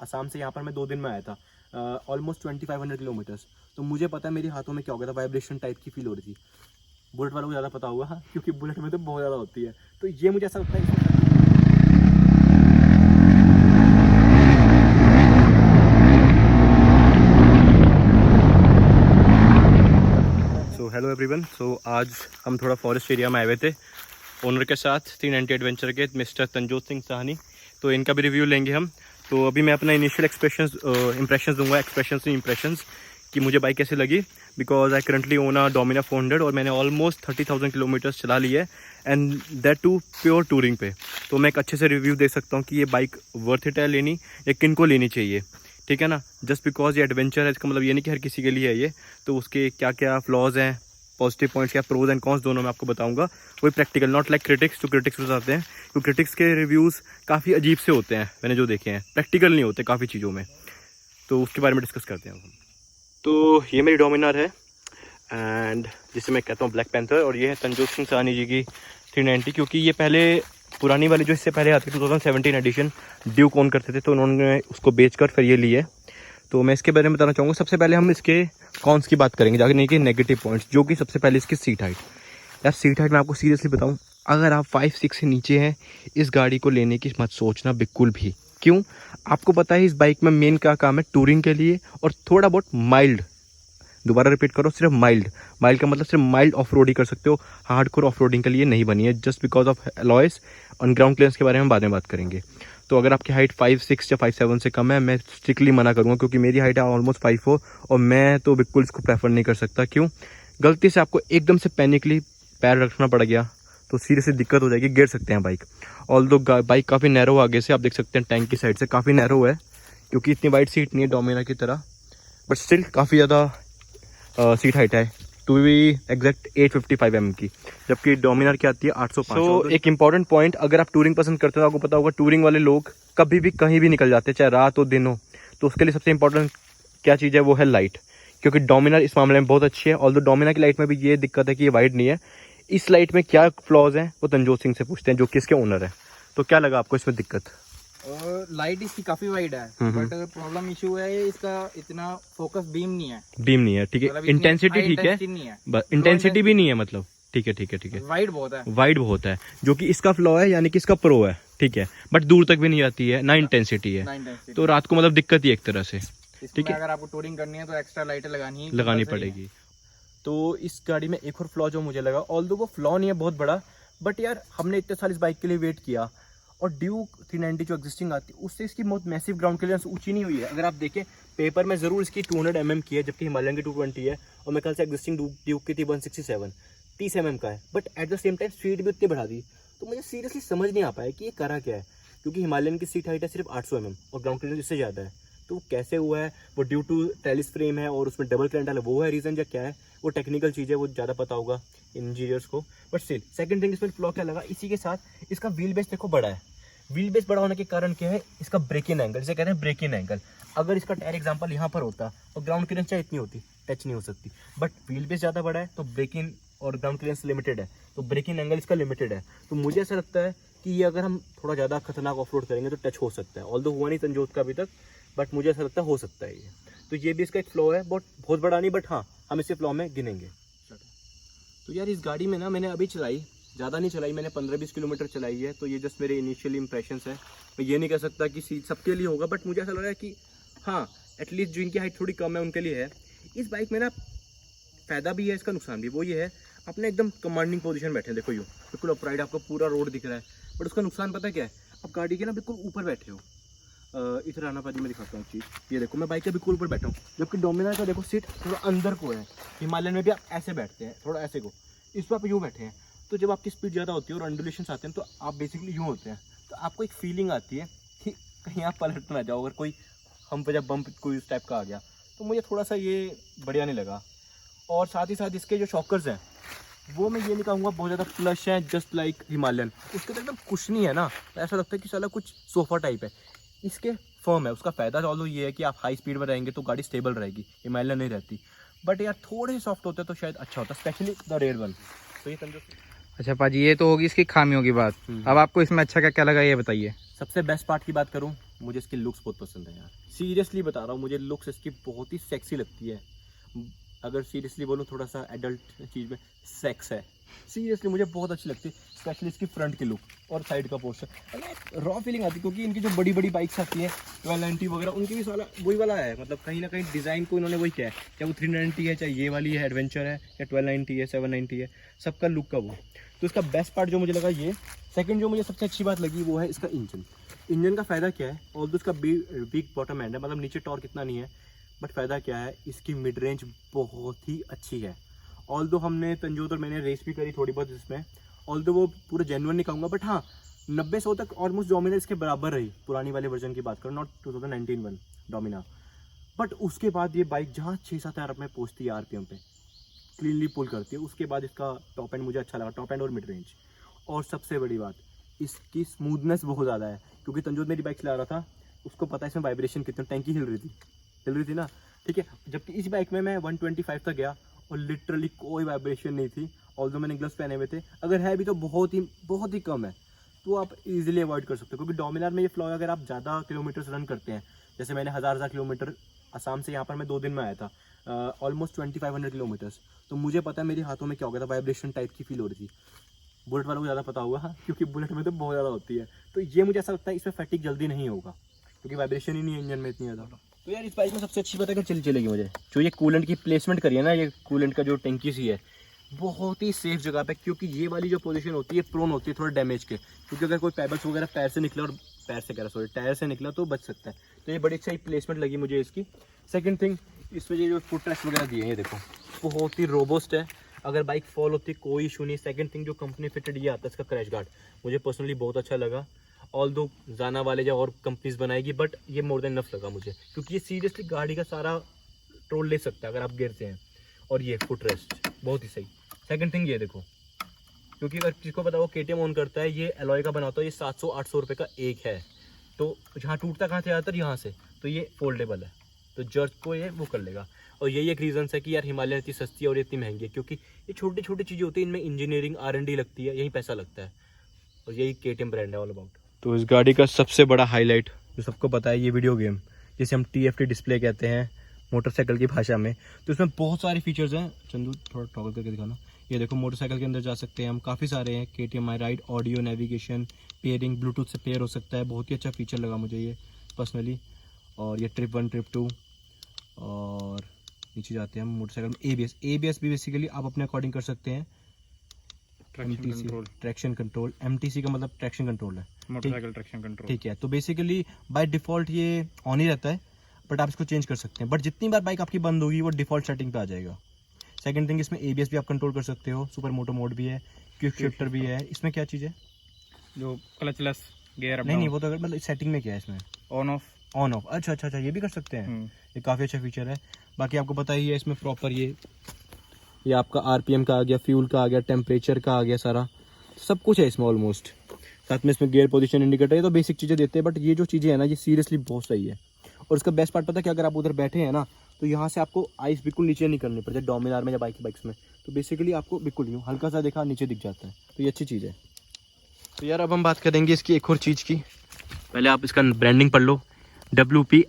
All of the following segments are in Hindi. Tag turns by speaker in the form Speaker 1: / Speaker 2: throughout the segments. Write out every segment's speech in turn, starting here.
Speaker 1: आसाम से यहाँ पर मैं 2 दिन में आया था, ऑलमोस्ट 2500 किलोमीटर्स। तो मुझे पता है मेरी हाथों में क्या हो गया था, वाइब्रेशन टाइप की फील हो रही थी। बुलेट वालों को ज़्यादा पता होगा, हाँ, क्योंकि बुलेट में तो बहुत ज़्यादा होती है। तो ये मुझे ऐसा लगता है हेलो एवरीवन। आज हम थोड़ा फॉरेस्ट एरिया में आए हुए थे ओनर के साथ, 390 एडवेंचर के मिस्टर तंजोत सिंह साहनी। तो इनका भी रिव्यू लेंगे हम। तो अभी मैं अपना इनिशियल इंप्रेशंस दूंगा, इंप्रेशंस कि मुझे बाइक कैसे लगी। Because I currently own a Dominar 400 और मैंने ऑलमोस्ट 30,000 किलोमीटर्स चला ली है, and that to pure touring पे। तो मैं एक अच्छे से रिव्यू दे सकता हूँ कि ये बाइक वर्थ इट है लेनी या किन को लेनी चाहिए, ठीक है ना। जस्ट बिकॉज ये एडवेंचर है, इसका मतलब ये नहीं कि हर किसी के लिए है ये। तो उसके क्या क्या फ्लॉज हैं, पॉजिटिव पॉइंट्स या प्रोज एंड कॉन्स, दोनों मैं आपको बताऊंगा। वही प्रैक्टिकल, नॉट लाइक क्रिटिक्स। जो क्रिटिक्स बताते हैं, तो क्रिटिक्स के रिव्यूज़ काफ़ी अजीब से होते हैं, मैंने जो देखे हैं, प्रैक्टिकल नहीं होते काफ़ी चीज़ों में। तो उसके बारे में डिस्कस करते हैं हम। तो ये मेरी डोमिनार है, एंड जिसे मैं कहता हूँ ब्लैक पैंथर, और ये है तंजोत सिंह साहनी जी की 390। क्योंकि ये पहले पुरानी वाली जो इससे पहले आती थी 2017 एडिशन ड्यूक ओन करते थे, तो उन्होंने उसको बेचकर फिर ये ली है। तो मैं इसके बारे में बताना चाहूँगा। सबसे पहले हम इसके कॉन्स की बात करेंगे, जाके नहीं कि नेगेटिव पॉइंट्स, जो कि सबसे पहले इसकी सीट हाइट। यार सीट हाइट मैं आपको सीरियसली बताऊँ, अगर आप 5'6" से नीचे हैं, इस गाड़ी को लेने की मत सोचना बिल्कुल भी। क्यों? आपको पता है इस बाइक में मेन क्या काम है, टूरिंग के लिए और थोड़ा बहुत माइल्ड। दोबारा रिपीट करो, सिर्फ माइल्ड। माइल्ड का मतलब सिर्फ माइल्ड ऑफ रोडिंग कर सकते हो, हार्डकोर ऑफ रोडिंग के लिए नहीं बनी है, just because of alloys. On ground clearance के बारे में बाद में बात करेंगे। तो अगर आपकी हाइट 5'6" या 5'7" से कम है, मैं स्ट्रिक्टली मना करूँगा, क्योंकि मेरी हाइट है ऑलमोस्ट 5'4", और मैं तो बिल्कुल इसको प्रेफर नहीं कर सकता। क्यों? गलती से आपको एकदम से पैनिकली पैर रखना पड़ गया तो सीरियसली दिक्कत हो जाएगी, गिर सकते हैं बाइक। ऑल्दो बाइक काफ़ी नैरो आगे से, आप देख सकते हैं टैंक की साइड से काफ़ी नैरो है, क्योंकि इतनी वाइड सीट नहीं है डोमिना की तरह, बट स्टिल काफ़ी ज़्यादा सीट हाइट है, टू बी एग्जैक्ट 855 mm की, जबकि डोमिनार की आती है 805। तो एक इंपॉर्टेंट पॉइंट, अगर आप टूरिंग पसंद करते हो, आपको पता होगा टूरिंग वाले लोग कभी भी कहीं भी निकल जाते हैं, चाहे रात हो दिन हो। तो उसके लिए सबसे इंपॉर्टेंट क्या चीज़ है, वो है लाइट। क्योंकि डोमिनार इस मामले में बहुत अच्छी है, ऑल्दो डोमिनार की लाइट में भी ये दिक्कत है कि ये वाइड नहीं है। इस लाइट में क्या फ्लॉज हैं वो तंजोत सिंह से पूछते हैं, जो कि इसके ओनर है। तो क्या लगा आपको इसमें दिक्कत?
Speaker 2: लाइट इसकी काफी वाइड है, बट प्रॉब्लम इशू है इसका इतना फोकस बीम नहीं है।
Speaker 1: बीम नहीं है, ठीक है।
Speaker 2: मतलब
Speaker 1: इंटेंसिटी ठीक है, इंटेंसिटी भी नहीं है, मतलब ठीक है, ठीक है, ठीक है।
Speaker 2: वाइड बहुत है,
Speaker 1: वाइड बहुत है, जो कि इसका फ्लॉ है, यानी कि इसका प्रो है, ठीक है। बट दूर तक भी नहीं जाती है, ना इंटेंसिटी है। तो रात को मतलब दिक्कत ही एक तरह से, ठीक है।
Speaker 2: अगर आपको टूरिंग करनी है तो एक्स्ट्रा लाइटें
Speaker 1: लगानी पड़ेगी। तो इस गाड़ी में एक और फ्लॉ जो मुझे लगा, ऑल्दो वो फ्लॉ नहीं है बहुत बड़ा, बट यार हमने इतने साल इस बाइक के लिए वेट किया, और ड्यूक 390 जो एग्जिस्टिंग आती है उससे इसकी बहुत मैसिव ग्राउंड क्लियरेंस ऊंची नहीं हुई है। अगर आप देखें पेपर में जरूर इसकी 200 mm की है, जबकि हिमालयन की 220 है, और मेरे ख्याल से एग्जिस्टिंग ड्यूक की थी 167, 30 mm का है। But at the same time speed भी उतनी बढ़ा दी। तो मुझे सीरियसली समझ नहीं आ पाया कि ये करा क्या है, क्योंकि हिमालयन की सीट हाइट है सिर्फ 800 mm और ग्राउंड क्लियरेंस इससे ज़्यादा है। तो कैसे हुआ है वो? ड्यू टू ट्रेलिस फ्रेम है और उसमें डबल करंट डाला, वो है रीज़न या क्या है? वो टेक्निकल चीज़ है, वो ज़्यादा पता होगा इंजीनियर्स को। बट स्टिल सेकंड थिंग, इसमें फ्लॉ क्या लगा, इसी के साथ इसका व्हील बेस देखो बड़ा है। व्हील बेस बड़ा होने के कारण क्या है, इसका ब्रेक इन एंगल, जिसे कहते हैं ब्रेक इन एंगल। अगर इसका टायर एग्जांपल यहाँ पर होता और ग्राउंड क्लियरेंस चाहे इतनी होती, टच नहीं हो सकती, बट व्हील बेस ज़्यादा बड़ा है तो ब्रेक इन और ग्राउंड क्लियरेंस लिमिटेड है, तो ब्रेक इन एंगल इसका लिमिटेड है। तो मुझे ऐसा लगता है कि ये अगर हम थोड़ा ज़्यादा खतरनाक ऑफ रोड करेंगे तो टच हो सकता है, ऑल्दो हुआ नहीं तंजोत का अभी तक, बट मुझे ऐसा लगता है हो सकता है ये। तो ये भी इसका एक फ्लॉ है, बहुत बड़ा नहीं, बट हाँ हम इसे फ्लॉ में गिनेंगे। तो यार इस गाड़ी में ना मैंने अभी चलाई, ज़्यादा नहीं चलाई, मैंने 15-20 किलोमीटर चलाई है, तो ये जस्ट मेरे इनिशियल इंप्रेशंस है। मैं ये नहीं कह सकता कि सीट सबके लिए होगा, बट मुझे ऐसा लग रहा है कि हाँ एटलीस्ट जिनकी हाइट थोड़ी कम है उनके लिए है। इस बाइक में ना फ़ायदा भी है, इसका नुकसान भी। वो ये है, अपने एकदम कमांडिंग पोजीशन बैठे हैं, देखो यूँ बिल्कुल अपराइट, आपको पूरा रोड दिख रहा है। बट उसका नुकसान पता है क्या है, आप गाड़ी के ना बिल्कुल ऊपर बैठे हो। इधर आना पाजी, मैं दिखाता हूँ चीज़, ये देखो मैं बाइक के बिल्कुल ऊपर बैठा हूँ, जबकि डोमिनार का देखो सीट थोड़ा अंदर को है। हिमालयन में भी आप ऐसे बैठते हैं, थोड़ा ऐसे को, इस पर आप यूँ बैठे हैं। तो जब आपकी स्पीड ज़्यादा होती है और अंडुलेशंस आते हैं तो आप बेसिकली यूँ होते हैं, तो आपको एक फीलिंग आती है कि कहीं आप पलट ना जाओ, अगर कोई हम पे जब बम्प कोई इस टाइप का आ गया। तो मुझे थोड़ा सा ये बढ़िया नहीं लगा। और साथ ही साथ इसके जो शॉकर्स हैं वो मैं ये नहीं कहूँगा बहुत ज़्यादा फ्लश हैं, जस्ट लाइक हिमालयन। उसके तो एकदम कुछ नहीं है ना, तो ऐसा लगता है कि साला कुछ सोफा टाइप है। इसके फर्म है, उसका फ़ायदा ऑल्दो ये है कि आप हाई स्पीड में रहेंगे तो गाड़ी स्टेबल रहेगी, हिमालयन नहीं रहती। बट यार थोड़े सॉफ्ट होते तो शायद अच्छा होता, स्पेशली द रेयर वन। तो ये समझो
Speaker 2: अच्छा पाजी, ये तो होगी इसकी खामियों की बात। अब आपको इसमें अच्छा क्या क्या लगा ये बताइए।
Speaker 1: सबसे बेस्ट पार्ट की बात करूं, मुझे इसकी लुक्स बहुत पसंद है यार। सीरियसली बता रहा हूँ, मुझे लुक्स इसकी बहुत ही सेक्सी लगती है। अगर सीरियसली बोलूँ, थोड़ा सा एडल्ट चीज़ में सेक्स है। सीरियसली मुझे बहुत अच्छी लगती है, स्पेशली इसकी फ्रंट की लुक और साइड का पोर्शन। रॉ फीलिंग आती है, क्योंकि इनकी जो बड़ी बड़ी बाइक्स आती हैं 1290 वगैरह, उनकी भी साला वही वाला है। मतलब कहीं ना कहीं डिज़ाइन को इन्होंने वही किया है, चाहे वो 390 है, चाहे ये वाली है एडवेंचर है, या 1290 है, 790 है, सबका लुक का वो। तो इसका बेस्ट पार्ट जो मुझे लगा ये। सेकंड जो मुझे सबसे अच्छी बात लगी वो है इसका इंजन का फ़ायदा क्या है। ऑल्दो इसका वीक बॉटम एंड है, मतलब नीचे टॉर्क इतना नहीं है, बट फ़ायदा क्या है, इसकी मिड रेंज बहुत ही अच्छी है। ऑल्दो हमने तंजोर और मैंने रेस भी करी थोड़ी बहुत इसमें, ऑल्दो वो पूरा जेन्युइन नहीं कहूँगा, बट हाँ 90-100 तक ऑलमोस्ट डोमिना इसके बराबर रही, पुरानी वाले वर्जन की बात करो, नॉट 2019 वन डोमिना। बट उसके बाद ये बाइक जहाँ 6-7 हज़ार में पहुँचती है RPM पे, क्लीनली पुल करती है। उसके बाद इसका टॉप एंड मुझे अच्छा लगा, टॉप एंड और मिड रेंज। और सबसे बड़ी बात, इसकी स्मूथनेस बहुत ज़्यादा है, क्योंकि तंजोर मेरी बाइक चला रहा था, उसको पता है इसमें वाइब्रेशन कितनी, टैंकी हिल रही थी ना, ठीक है। जबकि इस बाइक में मैं 125 तक गया और लिटरली कोई वाइब्रेशन नहीं थी। ऑल्दो मैंने ग्लव्स पहने हुए थे, अगर है भी तो बहुत ही कम है, तो आप इजीली अवॉइड कर सकते हो। क्योंकि डोमिनार में ये फ्लॉ, अगर आप ज़्यादा किलोमीटर रन करते हैं, जैसे मैंने 1000 किलोमीटर असम से यहाँ पर मैं 2 दिन में आया था, ऑलमोस्ट 2500 किलोमीटर्स, तो मुझे पता है मेरे हाथों में क्या हो गया था, वाइब्रेशन टाइप की फील हो रही थी। बुलेट वालों को ज़्यादा पता होगा, क्योंकि बुलेट में तो बहुत ज़्यादा होती है। तो ये मुझे ऐसा लगता है इसमें फैटिक जल्दी नहीं होगा, क्योंकि वाइब्रेशन ही नहीं है इंजन में इतनी ज़्यादा। तो यार इस बाइक में सबसे अच्छी बात है कि चलेगी मुझे, जो ये कूलेंट की प्लेसमेंट करी है ना, ये कूलेंट का जो टैंकी सी है, बहुत ही सेफ जगह पे। क्योंकि ये वाली जो पोजीशन होती है प्रोन होती है थोड़ा डैमेज के, क्योंकि अगर कोई पेबल्स वगैरह टायर से निकला तो बच सकता है। तो ये बड़ी अच्छी प्लेसमेंट लगी मुझे इसकी। सेकंड थिंग, इसमें ये जो फुट रेस्ट वगैरह दिए हैं, ये देखो बहुत ही रोबस्ट है, अगर बाइक फॉल होती है कोई इशू नहीं। सेकंड थिंग, जो कंपनी फिटेड ये आता है इसका क्रैश गार्ड, मुझे पर्सनली बहुत अच्छा लगा। ऑल्दो जाना वाले जो और कंपनीज बनाएगी, बट ये मोर देन इनफ लगा मुझे, क्योंकि ये सीरियसली गाड़ी का सारा ट्रोल ले सकता है अगर आप गिरते हैं। और ये फुट रेस्ट बहुत ही सही। सेकंड थिंग ये देखो, क्योंकि अगर किसी को पता हो KTM ओन करता है, ये एलॉय का बना होता है, ये 700-800 रुपये का एक है। तो जहाँ टूटता कहाँ से ज़्यादातर यहाँ से, तो ये फोल्डेबल है, तो जर्ज को ये वो कर लेगा। और यही एक रीज़न है कि यार हिमालयन इतनी सस्ती है और इतनी महंगी है, क्योंकि ये छोटी छोटी चीज़ें होती हैं, इनमें इंजीनियरिंग R&D लगती है, यही पैसा लगता है, और यही KTM ब्रांड है ऑल अबाउट। तो इस गाड़ी का सबसे बड़ा हाईलाइट जो सबको पता है, ये वीडियो गेम, जिसे हम TFT डिस्प्ले कहते हैं मोटरसाइकिल की भाषा में। तो इसमें बहुत सारे फीचर्स हैं, चंदू थोड़ा टॉगल करके दिखाना। ये देखो मोटरसाइकिल के अंदर जा सकते हैं हम, काफ़ी सारे हैं, KTM my ride, audio, navigation, pairing, Bluetooth से पेयर हो सकता है, बहुत ही अच्छा फीचर लगा मुझे ये पर्सनली। और ये ट्रिप 1 ट्रिप 2, और नीचे जाते हैं हम मोटरसाइकिल में ABS भी बेसिकली आप अपने अकॉर्डिंग कर सकते हैं। ट्रैक्शन कंट्रोल, MTC का मतलब ट्रैक्शन कंट्रोल है, मोटरसाइकिल ट्रैक्शन कंट्रोल, ठीक है। तो बेसिकली बाय डिफ़ॉल्ट ये ऑन ही रहता है, बट आप इसको चेंज कर सकते हैं। बट जितनी बार बाइक आपकी बंद होगी वो डिफ़ॉल्ट सेटिंग पे आ जाएगा। सेकंड थिंग, इसमें ABS भी आप कंट्रोल कर सकते हो, सुपर मोटो मोड भी है, क्विक शिफ्टर भी है। इसमें क्या चीज़ है, जो क्लचलेस गियर नहीं, वो तो अगर मतलब सेटिंग में क्या है, इसमें ऑन ऑफ, अच्छा, ये भी कर सकते हैं। ये काफ़ी अच्छा फीचर है। बाकी आपको पता ही है, इसमें प्रॉपर ये आपका RPM का आ गया, फ्यूल का आ गया, टेम्परेचर का आ गया, सारा सब कुछ है इसमें ऑलमोस्ट। साथ में इसमें गियर पोजीशन इंडिकेटर, ये तो बेसिक चीज़ें देते हैं, बट ये जो चीज़ें हैं ना, ये सीरियसली बहुत सही है। और इसका बेस्ट पार्ट पता है कि अगर आप उधर बैठे हैं ना, तो यहाँ से आपको आइस बिल्कुल नीचे नहीं करनी पड़ती, डोमिनार में या बाइक्स में, तो बेसिकली आपको बिल्कुल यूँ हल्का सा देखा नीचे दिख जाता है, तो ये अच्छी चीज़ है। तो यार अब हम बात करेंगे इसकी एक और चीज़ की। पहले आप इसका ब्रांडिंग पढ़ लो, WP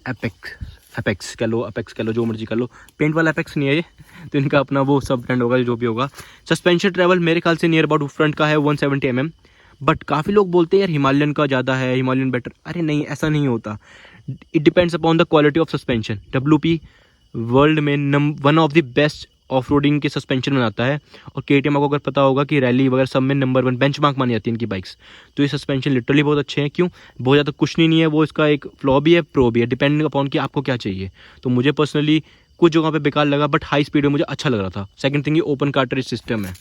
Speaker 1: एपेक्स कह लो, जो मर्जी कर लो, पेंट वाला एपेक्स नहीं है ये, तो इनका अपना वो सब ब्रांड होगा जो भी होगा। सस्पेंशन ट्रैवल मेरे ख्याल से नियर अबाउट फ्रंट का है 170 mm, बट काफ़ी लोग बोलते हैं यार हिमालयन का ज़्यादा है, हिमालयन बेटर। अरे नहीं, ऐसा नहीं होता, it depends upon the quality of suspension. WP world में 1 of the best off roading के सस्पेंशन बनाता है, और KTM को अगर पता होगा कि रैली वगैरह सब में नंबर 1 बेंचमार्क मानी जाती है इनकी बाइक्स। तो ये सस्पेंशन लिटरली बहुत अच्छे हैं। क्यों, बहुत ज़्यादा कुछ नहीं है, वो इसका एक फ्लॉ भी है, प्रो भी है, डिपेंडिंग अपॉन कि आपको क्या चाहिए। तो मुझे पर्सनली कुछ जगह पे बेकार लगा, बट हाई स्पीड में मुझे अच्छा लग रहा था। सेकंड थिंग, ये ओपन कार्ट्रिज सिस्टम है,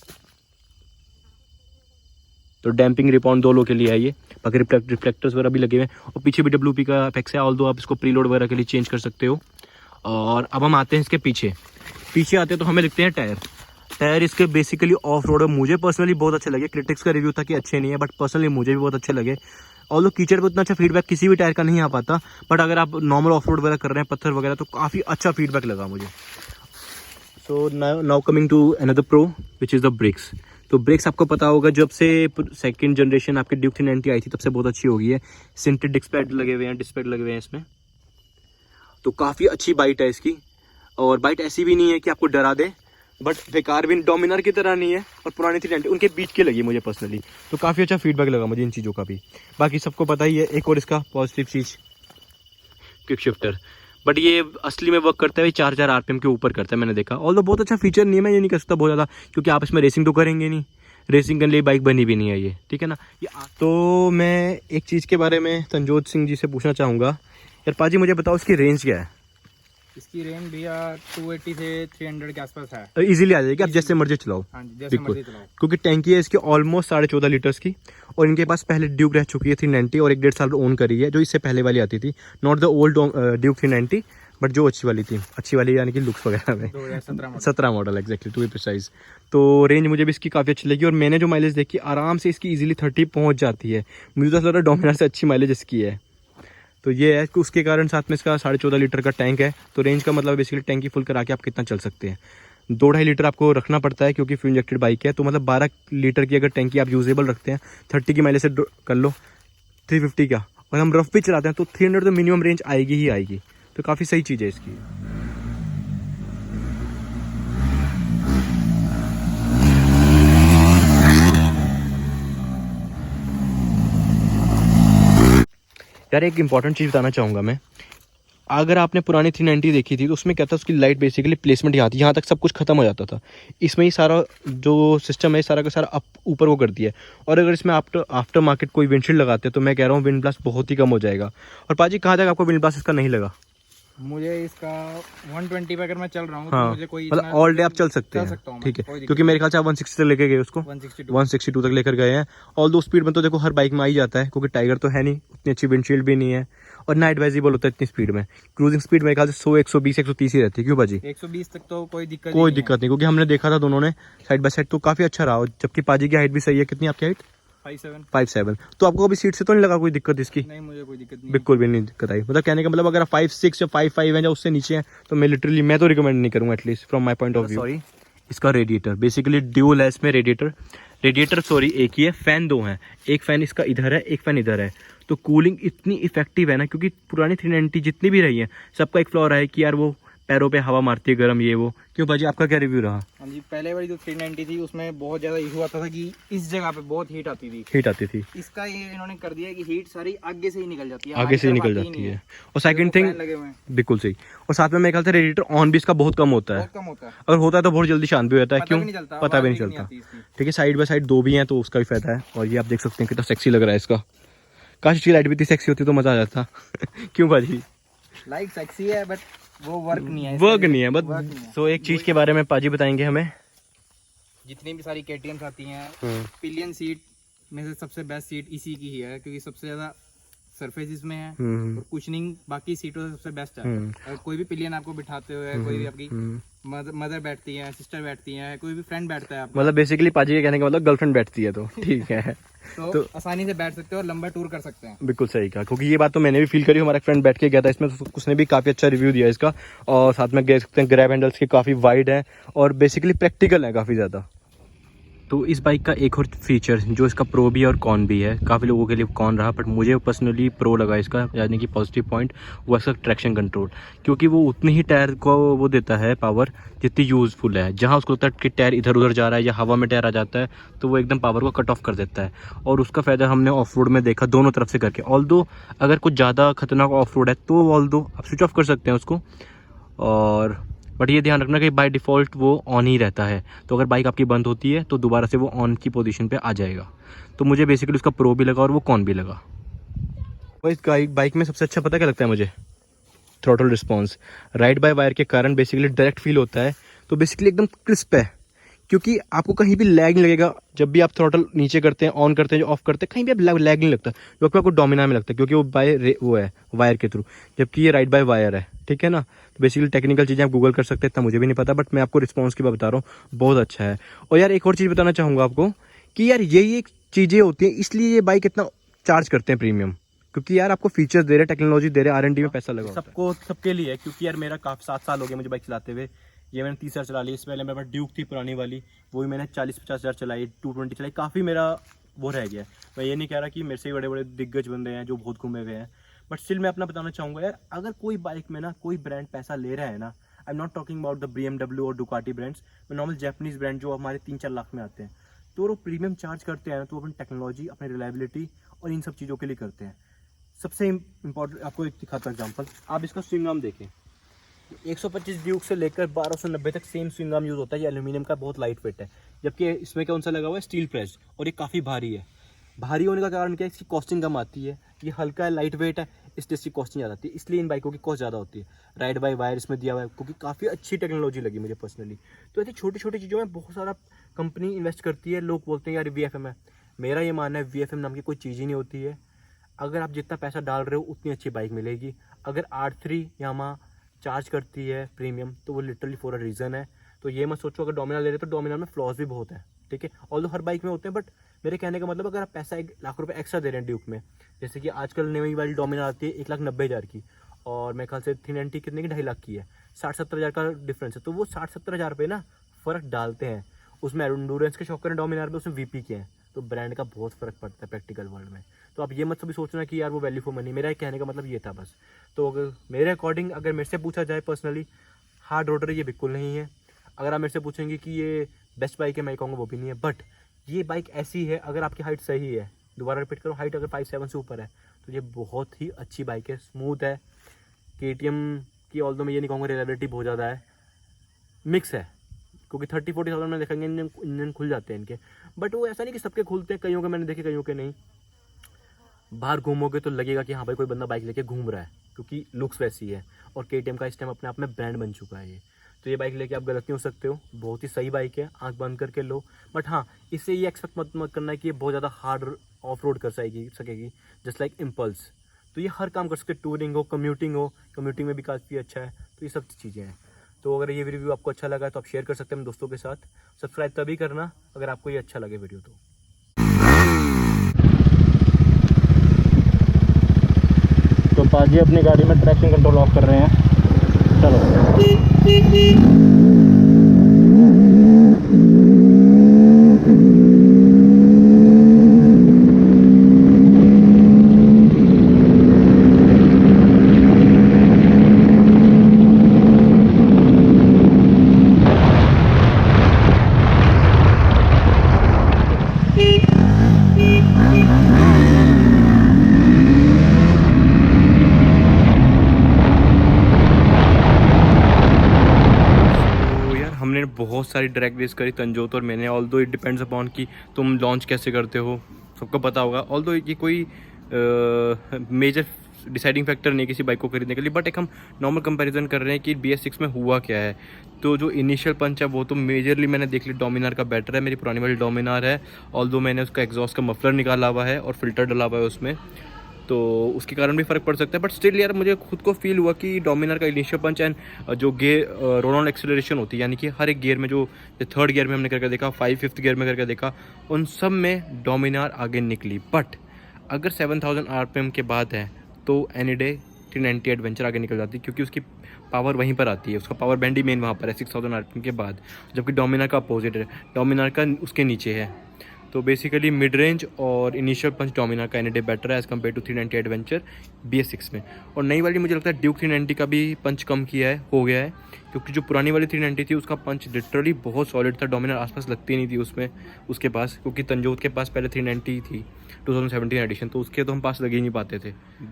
Speaker 1: तो डैम्पिंग रिपॉन्ड दोनों के लिए है ये। बाकी रिफ्लेक्टर्स वगैरह भी लगे हुए हैं, और पीछे भी WP का एपेक्स है, ऑल्दो आप इसको प्रीलोड वगैरह के लिए चेंज कर सकते हो। और अब हम आते हैं इसके पीछे आते हैं, तो हमें लिखते हैं टायर इसके बेसिकली ऑफ रोड है, मुझे पर्सनली बहुत अच्छे लगे। क्रिटिक्स का रिव्यू था कि अच्छे नहीं है, बट पर्सनली मुझे भी बहुत अच्छे लगे। ऑल्दो कीचड़ पे उतना अच्छा फीडबैक किसी भी टायर का नहीं आ पाता, बट अगर आप नॉर्मल ऑफ रोड वगैरह कर रहे हैं, पत्थर वगैरह, तो काफ़ी अच्छा फीडबैक लगा मुझे। So now coming to another pro which is the brakes. तो ब्रेक्स आपको पता होगा जब से सेकंड जनरेशन आपकी ड्यूक 390 आई थी तब से बहुत अच्छी हो गई है। सिंटेड डिस्क पैड लगे हुए हैं, डिस्क पैड लगे हुए हैं इसमें, तो काफ़ी अच्छी बाइट है इसकी। और बाइट ऐसी भी नहीं है कि आपको डरा दे, बट बेकार भी डोमिनर की तरह नहीं है और पुरानी 390 उनके बीच की लगी मुझे पर्सनली, तो काफ़ी अच्छा फीडबैक लगा मुझे इन चीज़ों का भी। बाकी सबको पता ही है एक और इसका positive cheese quick shifter, but ये असली में वर्क करता है 4000 RPM के ऊपर करता है मैंने देखा। ऑल्दो बहुत अच्छा फीचर नहीं है, मैं ये नहीं कह सकता बहुत ज़्यादा, क्योंकि आप इसमें रेसिंग तो करेंगे नहीं, रेसिंग करने लिए बाइक बनी भी नहीं है ये, ठीक है ना। तो मैं एक चीज़ के बारे में तंजोत सिंह जी से पूछना चाहूँगा, यार पाजी मुझे बताओ इसकी रेंज क्या है?
Speaker 2: इसकी रेंज भैया 280 से 300 के आसपास है।
Speaker 1: इजीली आ जाएगी, आप जैसे मर्जी चलाओ।
Speaker 2: हाँ जी, जैसे मर्जी चलाओ,
Speaker 1: क्योंकि टैंकी है इसकी ऑलमोस्ट 14.5 लीटर्स की, और इनके पास पहले ड्यूक रह चुकी है 390 और 1.5 साल ओन करी है, जो इससे पहले वाली आती थी, not the old Duke 390 but जो अच्छी वाली थी, अच्छी वाली यानी कि लुक्स वगैरह में 2017 model exactly to be precise. तो रेंज मुझे भी इसकी काफ़ी अच्छी लगी, और मैंने जो माइलेज देखी आराम से इसकी इजीली 30 पहुंच जाती है। मुझे तो लग रहा है डोमिनर से अच्छी माइलेज इसकी है। तो ये है कि उसके कारण साथ में इसका 14.5 लीटर का टैंक है, तो रेंज का मतलब बेसिकली टैंकी फुल करा के आप कितना चल सकते हैं। 2.5 लीटर आपको रखना पड़ता है क्योंकि फ्यूल इंजेक्टेड बाइक है, तो मतलब 12 लीटर की अगर टैंकी आप यूजेबल रखते हैं 30 की माइलेज से कर लो 350 का, और हम रफ भी चलाते हैं तो 300 तो मिनिमम रेंज आएगी ही आएगी, तो काफ़ी सही चीज़ है इसकी। यार एक इंपॉर्टेंट चीज़ बताना चाहूँगा मैं, अगर आपने पुरानी 390 देखी थी तो उसमें क्या था, उसकी लाइट बेसिकली प्लेसमेंट यहाँ तक सब कुछ खत्म हो जाता था। इसमें ही सारा जो सिस्टम है सारा का सारा अप ऊपर वो कर दिया है, और अगर इसमें आफ्टर मार्केट कोई विंडशील्ड लगाते हैं तो मैं कह रहा हूँ विंड ब्लास्ट बहुत ही कम हो जाएगा। और पाजी कहाँ तक आपको विंड ब्लास्ट इसका नहीं लगा?
Speaker 2: मुझे इसका 120 पे अगर मैं चल रहा हूँ
Speaker 1: हाँ,
Speaker 2: तो मुझे कोई
Speaker 1: मतलब ऑल डे आप चल सकते हैं, ठीक है, क्योंकि मेरे ख्याल से आप 160 तक लेके गए उसको, 162 तक लेकर गए हैं। ऑल दो स्पीड में तो देखो हर बाइक में आ ही जाता है, क्योंकि टाइगर तो है नहीं, उतनी अच्छी विंडशील्ड भी नहीं है, और नाइट विजिबल होता है इतनी स्पीड में। क्रूजिंग स्पीड मेरे ख्याल से 100 120 130 ही रहती है, क्यों बाजी?
Speaker 2: 120 तक तो कोई दिक्कत
Speaker 1: नहीं, क्योंकि हमने देखा था दोनों ने साइड बाय साइड, तो काफ़ी अच्छा रहा, जबकि पाजी की हाइट भी सही है। कितनी आपकी हाइट? 5'7". तो आपको अभी सीट से तो नहीं लगा कोई दिक्कत इसकी?
Speaker 2: नहीं, मुझे कोई दिक्कत नहीं,
Speaker 1: बिल्कुल भी नहीं दिक्कत आई। मतलब कहने का मतलब अगर आप 5'6" या 5'5" हैं या उससे नीचे हैं तो मैं तो रिकमेंड नहीं करूँगा, at least from my point of view. Sorry, इसका रेडिएटर बेसिकली ड्यूल है, इसमें रेडिएटर सॉरी एक ही है, फैन दो हैं, एक फैन इसका इधर है, एक फैन इधर है, तो कूलिंग इतनी इफेक्टिव है ना, क्योंकि पुरानी 390 जितनी भी रही है सबका एक फ्लॉ रहा है कि यार वो पैरों पे हवा मारती है गर्म, ये वो। क्यों भाजी आपका क्या रिव्यू रहा?
Speaker 2: हाँ जी, पहले वाली जो 390 थी उसमें बहुत ज़्यादा इशू आता था कि इस जगह पे बहुत हीट आती थी। इसका ये इन्होंने कर दिया कि हीट सारी आगे से ही निकल जाती है, और सेकंड थिंग
Speaker 1: बिल्कुल सही, और साथ में मेरे ख्याल से रेडिएटर ऑन भी इसका बहुत कम होता है, अगर होता है तो बहुत जल्दी शांत भी हो जाता है। क्यों? पता भी नहीं चलता। ठीक है, साइड बाय साइड दो भी हैं तो उसका भी फायदा है, और ये आप देख सकते हैं कितना सेक्सी लग रहा है इसका। काश इसकी लाइट भी इतनी सेक्सी होती तो मजा आ जाता। क्यों भाजी?
Speaker 2: लाइट सेक्सी है बट वो वर्क नहीं है,
Speaker 1: बट तो एक चीज के बारे में पाजी बताएंगे हमें।
Speaker 2: जितनी भी सारी KTM आती हैं, पिलियन सीट में से सबसे बेस्ट सीट इसी की ही है, क्योंकि सबसे ज्यादा सरफेस इसमें है और कुशनिंग बाकी सीटों से सबसे बेस्ट है। अगर कोई भी पिलियन आपको बिठाते हुए कोई भी आपकी मदर बैठती है, सिस्टर बैठती है, कोई भी फ्रेंड बैठता है,
Speaker 1: मतलब बेसिकली पाजी के कहने का मतलब गर्लफ्रेंड बैठती है, तो ठीक है।
Speaker 2: तो आसानी से बैठ सकते हो और लंबा टूर कर सकते हैं।
Speaker 1: बिल्कुल सही कहा, क्योंकि ये बात तो मैंने भी फील करी। हमारा फ्रेंड बैठ के गया था इसमें, तो उसने भी काफ़ी अच्छा रिव्यू दिया इसका, और साथ में कह सकते हैं ग्रैब हैंडल्स के काफ़ी वाइड है और बेसिकली प्रैक्टिकल है काफ़ी ज़्यादा। तो इस बाइक का एक और फीचर जो इसका प्रो भी है और कॉन भी है, काफ़ी लोगों के लिए कॉन रहा बट मुझे पर्सनली प्रो लगा इसका, यानी कि पॉजिटिव पॉइंट वो इसका ट्रैक्शन कंट्रोल, क्योंकि वो उतनी ही टायर को वो देता है पावर जितनी यूज़फुल है। जहाँ उसको लगता है कि टायर इधर उधर जा रहा है या हवा में टायर आ जाता है तो वो एकदम पावर को कट ऑफ कर देता है, और उसका फ़ायदा हमने ऑफ रोड में देखा दोनों तरफ से करके। ऑल्दो अगर कुछ ज़्यादा खतरनाक ऑफ रोड है तो ऑल्दो आप स्विच ऑफ कर सकते हैं उसको, और बट ये ध्यान रखना कि बाय डिफ़ॉल्ट वो ऑन ही रहता है, तो अगर बाइक आपकी बंद होती है तो दोबारा से वो ऑन की पोजीशन पे आ जाएगा। तो मुझे बेसिकली उसका प्रो भी लगा और वो कॉन भी लगा। तो इस बाइक में सबसे अच्छा पता क्या लगता है मुझे? Throttle response. Ride by wire के कारण बेसिकली डायरेक्ट फील होता है, तो बेसिकली एकदम क्रिस्प है, क्योंकि आपको कहीं भी लैग नहीं लगेगा। जब भी आप थ्रॉटल नीचे करते हैं, ऑन करते हैं, जो ऑफ करते हैं, कहीं भी आप लैग नहीं लगता, जो आपको डोमिना में लगता है, क्योंकि वो है वायर के थ्रू, जबकि ये राइड बाय वायर है, ठीक है ना। तो बेसिकली टेक्निकल चीज़ें आप गूगल कर सकते हैं, इतना मुझे भी नहीं पता, बट मैं आपको रिस्पॉन्स की बात बता रहा हूँ, बहुत अच्छा है। और यार एक और चीज़ बताना चाहूँगा आपको कि यार यही एक चीज़ें होती हैं, इसलिए ये बाइक इतना चार्ज करते हैं प्रीमियम, क्योंकि यार आपको फीचर्स दे रहे हैं, टेक्नोलॉजी दे रहे हैं, R&D में पैसा लगा सबके लिए है। क्योंकि यार मेरा काफ़ी 7 साल हो गया मुझे बाइक चलाते हुए, ये मैंने 30,000 चला ली। इससे पहले मेरे पास ड्यूक थी पुरानी वाली, वो भी मैंने 40-50,000 चलाई, 220 चलाई, काफ़ी मेरा वो रह गया है। मैं ये नहीं कह रहा कि मेरे से बड़े बड़े दिग्गज बंदे हैं जो बहुत घूमे हुए हैं, बट स्टिल मैं अपना बताना चाहूँगा यार, अगर कोई बाइक में ना कोई ब्रांड पैसा ले रहा है ना, I am not talking about the BMW और डुकाटी ब्रांड्स, मैं नॉर्मल जैपनीज ब्रांड जो हमारे 3-4 लाख में आते हैं, तो वो प्रीमियम चार्ज करते हैं ना, तो अपनी टेक्नोलॉजी, अपनी रिलायबिलिटी और इन सब चीज़ों के लिए करते हैं। सबसे इम्पोर्टेंट आपको एक दिखाता एग्जाम्पल, आप इसका स्विंग आर्म देखें, 125 ड्यूक से लेकर 1290 तक सेम स्विंग आर्म यूज़ होता है। ये एल्यूमिनियम का बहुत लाइट वेट है, जबकि इसमें कौन सा लगा हुआ है, स्टील प्रेस, और ये काफ़ी भारी है। भारी होने का कारण क्या है, इसकी कॉस्टिंग कम आती है, ये हल्का है, लाइट वेट है, इसलिए इसकी कॉस्टिंग ज़्यादा आती है, इसलिए इन बाइकों की कॉस्ट ज़्यादा होती है। राइड बाय वायर इसमें दिया हुआ है, क्योंकि काफ़ी अच्छी टेक्नोलॉजी लगी मुझे पर्सनली। तो ऐसी छोटी छोटी चीज़ों में बहुत सारा कंपनी इन्वेस्ट करती है। लोग बोलते हैं यार VFM है, मेरा ये मानना है VFM नाम की कोई चीज़ ही नहीं होती है। अगर आप जितना पैसा डाल रहे हो उतनी अच्छी बाइक मिलेगी। अगर R3 यामा चार्ज करती है प्रीमियम, तो वो लिटरली फॉर अ रीज़न है। तो ये मत सोचो अगर डोमिनार ले रहे हो तो डोमिनार में फ्लॉज भी बहुत है, ठीक है, ऑल्दो हर बाइक में होते हैं, बट मेरे कहने का मतलब अगर आप पैसा 1 लाख रुपए एक्स्ट्रा दे रहे हैं ड्यूक में, जैसे कि आजकल नई वाली डोमिनार आती है 1,90,000 की, और मेरे ख्याल से 390 कितने की, 2.5 लाख की है, 60-70 हज़ार का डिफरेंस है, तो वो 60-70 हज़ार रुपये ना फ़र्क डालते हैं। उसमें एंडोरेंस के शौक करें डोमिनार में, उसमें VP के हैं, तो ब्रांड का बहुत फ़र्क पड़ता है प्रैक्टिकल वर्ल्ड में। तो आप ये मत भी सोचना कि यार वो वैल्यू फॉर मनी, मेरा कहने का मतलब ये था बस। तो अगर मेरे अकॉर्डिंग अगर मेरे से पूछा जाए पर्सनली, हार्ड रोडर ये बिल्कुल नहीं है। अगर आप मेरे से पूछेंगे कि ये बेस्ट बाइक है, मैं कहूँगा वो भी नहीं है, बट ये बाइक ऐसी है, अगर आपकी हाइट सही है, दोबारा रिपीट करो, हाइट अगर 5'7" से ऊपर है, तो ये बहुत ही अच्छी बाइक है, स्मूथ है। KTM की ऑल्दो मैं ये नहीं कहूँगा रिलायबिलिटी बहुत ज़्यादा है, मिक्स है, क्योंकि 30-40,000 में देखेंगे इंजन खुल जाते हैं इनके, बट वो ऐसा नहीं कि सबके खुलते हैं, कईयों के मैंने देखे, कईयों के नहीं। बाहर घूमोगे तो लगेगा कि हाँ भाई कोई बंदा बाइक लेके घूम रहा है, क्योंकि लुक्स वैसी है, और KTM का इस टाइम अपने आप में ब्रांड बन चुका है ये। तो ये बाइक लेके आप गलत नहीं हो सकते हो, बहुत ही सही बाइक है, आंख बंद करके लो। बट हाँ, इससे ये एक्सपेक्ट मत करना है कि ये बहुत ज़्यादा हार्ड ऑफ रोड कर सकेगी, जस्ट लाइक इम्पल्स। तो ये हर काम कर सकते, टूरिंग हो, कम्यूटिंग में भी काफ़ी अच्छा है। तो ये सब चीज़ें हैं। तो अगर ये रिव्यू आपको अच्छा लगा तो आप शेयर कर सकते हैं दोस्तों के साथ। सब्सक्राइब तभी करना अगर आपको ये अच्छा लगे वीडियो तो पाजी अपनी गाड़ी में ट्रैक्शन कंट्रोल ऑफ कर रहे हैं। चलो हमने बहुत सारी ड्रैग रेस करी तंजोत और मैंने, ऑल्दो इट डिपेंड्स अपॉन कि तुम लॉन्च कैसे करते हो, सबको पता होगा। ऑल्दो ये कोई मेजर डिसाइडिंग फैक्टर नहीं किसी बाइक को खरीदने के लिए, बट एक हम नॉर्मल कंपैरिजन कर रहे हैं कि BS6 में हुआ क्या है। तो जो इनिशियल पंच है वो तो मेजरली मैंने देख ली डोमिनार का बेटर है, मेरी पुरानी वाली डोमिनार है, ऑल्दो मैंने उसका एग्जॉस्ट का मफलर निकाला हुआ है और फिल्टर डला हुआ है उसमें, तो उसके कारण भी फ़र्क पड़ सकता है। बट स्टिल यार मुझे खुद को फील हुआ कि डोमिनार का इनिशियल पंच एंड जो रोल ऑन एक्सेलरेशन होती है, यानी कि हर एक गियर में जो 3rd गियर में हमने करके देखा, 5th गियर में करके देखा, उन सब में डोमिनार आगे निकली। बट अगर 7000 RPM के बाद है तो एनी डे 390 एडवेंचर आगे निकल जाती है, क्योंकि उसकी पावर वहीं पर आती है, उसका पावर बैंड ही मेन वहाँ पर है 6000 RPM के बाद, जबकि डोमिनार का अपोजिट है, डोमिनार का उसके नीचे है। तो बेसिकली मिड रेंज और इनिशियल पंच डोमिनार का एनी डे बेटर है as compared to 390 adventure BS6 में। और नई वाली मुझे लगता है ड्यूक 390 का भी पंच कम किया है, हो गया है, क्योंकि जो पुरानी वाली 390 थी उसका पंच लिटरली बहुत सॉलिड था, डोमिनार आसपास लगती नहीं थी उसमें उसके पास, क्योंकि तंजोत के पास पहले 390 थी 2017 एडिशन, तो उसके तो हम पास लगे ही नहीं पाते थे।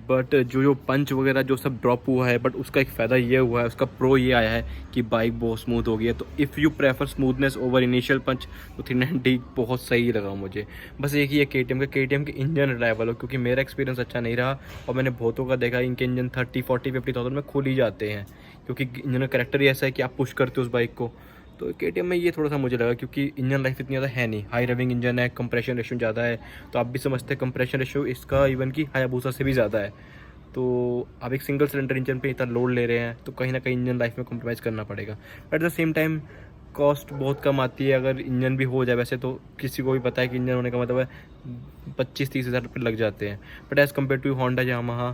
Speaker 1: बट जो पंच वगैरह जो सब ड्रॉप हुआ है, बट उसका एक फ़ायदा ये हुआ है, उसका प्रो ये आया है कि बाइक बहुत स्मूथ हो गई है। तो if you prefer smoothness over initial punch तो 390 बहुत सही लगा मुझे। बस एक ही है KTM के इंजन रिलायबल हो, क्योंकि मेरा एक्सपीरियंस अच्छा नहीं रहा और मैंने बहुतों का देखा इनके इंजन 30, 40, 50,000 में खुल ही जाते हैं, क्योंकि इंजन का करेक्टर ही ऐसा है कि आप पुश करते हो उस बाइक को। तो KTM में ये थोड़ा सा मुझे लगा, क्योंकि इंजन लाइफ इतनी ज़्यादा है नहीं, हाई रविंग इंजन है, कंप्रेशन रेशियो ज़्यादा है, तो आप भी समझते हैं कंप्रेशन रेशियो इसका इवन कि हायाबुसा से भी ज़्यादा है। तो आप एक सिंगल सिलेंडर इंजन पे इतना लोड ले रहे हैं, तो कहीं ना कहीं इंजन लाइफ में कॉम्प्रोमाइज़ करना पड़ेगा। At the same time cost बहुत कम आती है अगर इंजन भी हो जाए। वैसे तो किसी को भी पता है कि इंजन होने का मतलब है 25-30 हज़ार रुपये लग जाते हैं, but as compared to Honda Yamaha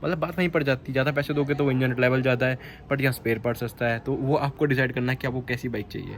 Speaker 1: मतलब बात वहीं पड़ जाती है, ज़्यादा पैसे दोगे तो वो इंजन लेवल ज़्यादा है, बट यहाँ स्पेयर पार्ट सस्ता है, तो वो आपको डिसाइड करना है कि आपको कैसी बाइक चाहिए।